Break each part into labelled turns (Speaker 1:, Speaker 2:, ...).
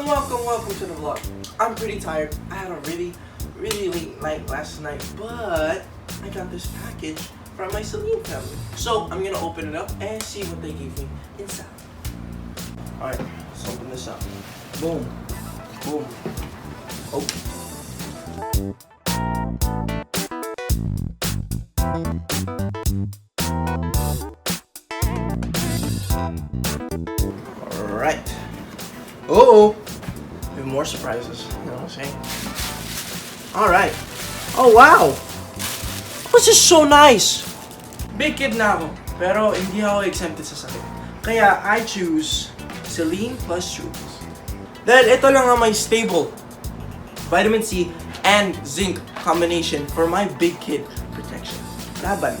Speaker 1: welcome to the vlog. I'm pretty tired. I had a really late night last night, but I got this package from my Ceelin family. So I'm gonna open it up and see what they gave me inside. Alright, let's open this up. Boom. Boom. Oh. Alright. Oh, we have more surprises. You know what I'm saying? Alright. Oh, wow. This is so nice. Big kid na ako, pero hindi ako exempted sa sakit. Kaya I choose Ceelin Plus Chewables. Dahil ito lang ang may stable vitamin C and zinc combination for my big kid protection. Laban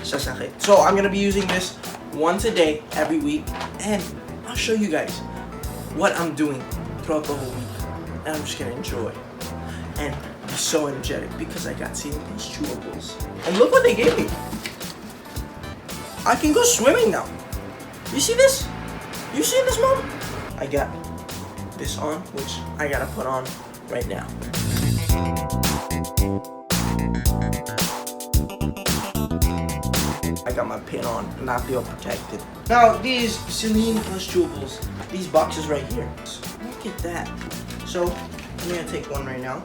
Speaker 1: sa sakit. So I'm gonna be using this once a day, every week, and I'll show you guys what I'm doing throughout the whole week. And I'm just gonna enjoy and be so energetic because I got Ceelin Plus Chewables. And look what they gave me. I can go swimming now. You see this? You see this, Mom? I got this on, which I gotta put on right now. I got my pin on and I feel protected. Now these Ceelin Plus Chewables, these boxes right here. Look at that. So I'm gonna take one right now.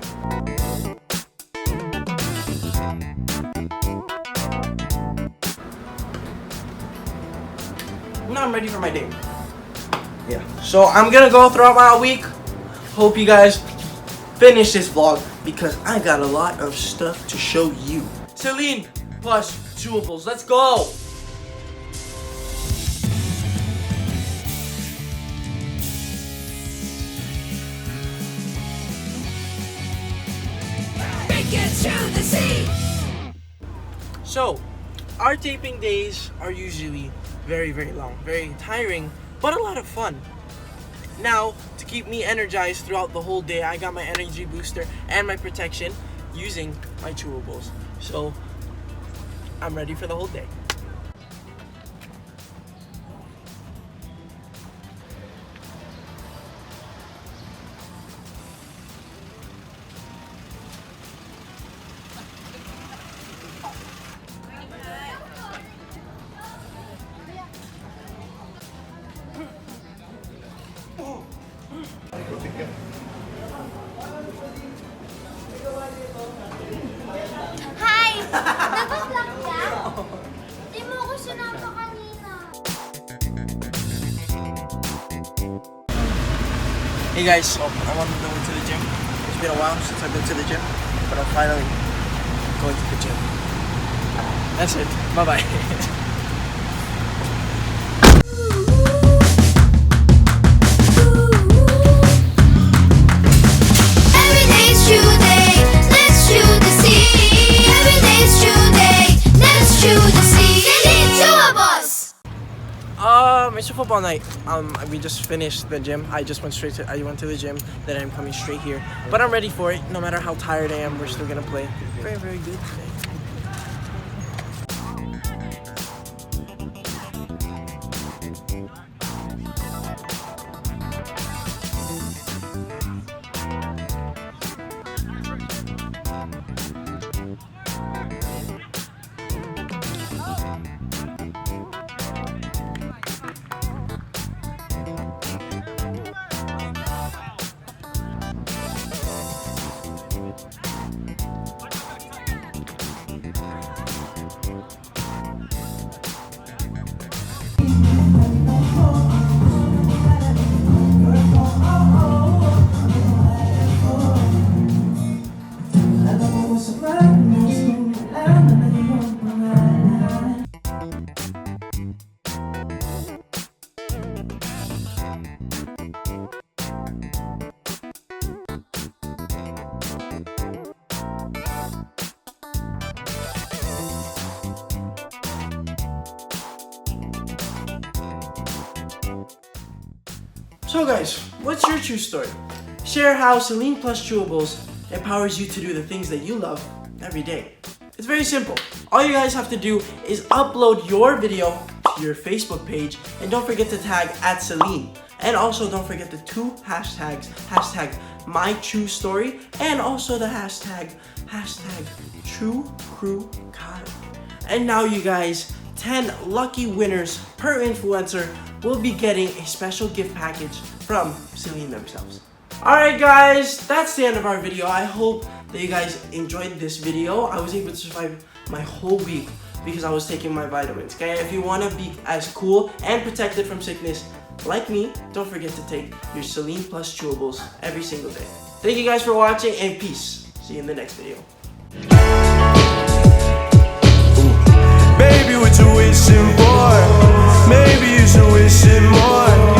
Speaker 1: Now I'm ready for my day. Yeah. So I'm gonna go throughout my week. Hope you guys finish this vlog because I got a lot of stuff to show you. Ceelin Plus Chewables, let's go! So, our taping days are usually very long, very tiring, but a lot of fun. Now, to keep me energized throughout the whole day, I got my energy booster and my protection using my chewables. So, I'm ready for the whole day.
Speaker 2: Hi! Nag-vlog ka? Di mo ako sinama kanina.
Speaker 1: Hey guys, so I'm on the way to the gym. It's been a while since I've been to the gym, but I'm finally going to the gym. That's it. Bye-bye. It's a football night. We just finished the gym. I went to the gym, then I'm coming straight here. But I'm ready for it. No matter how tired I am, we're still gonna play very good today. So guys, what's your true story? Share how Ceelin Plus Chewables empowers you to do the things that you love every day. It's very simple. All you guys have to do is upload your video to your Facebook page and don't forget to tag @Ceelin. And also don't forget the 2 hashtags, hashtag #MyChewStory, and also the hashtag #TrueCrewKyle. And now you guys, 10 lucky winners per influencer will be getting a special gift package from Ceelin themselves. Alright guys, that's the end of our video. I hope that you guys enjoyed this video. I was able to survive my whole week because I was taking my vitamins. Okay, if you want to be as cool and protected from sickness like me, don't forget to take your Ceelin Plus Chewables every single day. Thank you guys for watching, and peace. See you in the next video.
Speaker 3: Baby, what you wishing for? Maybe you should wish it more.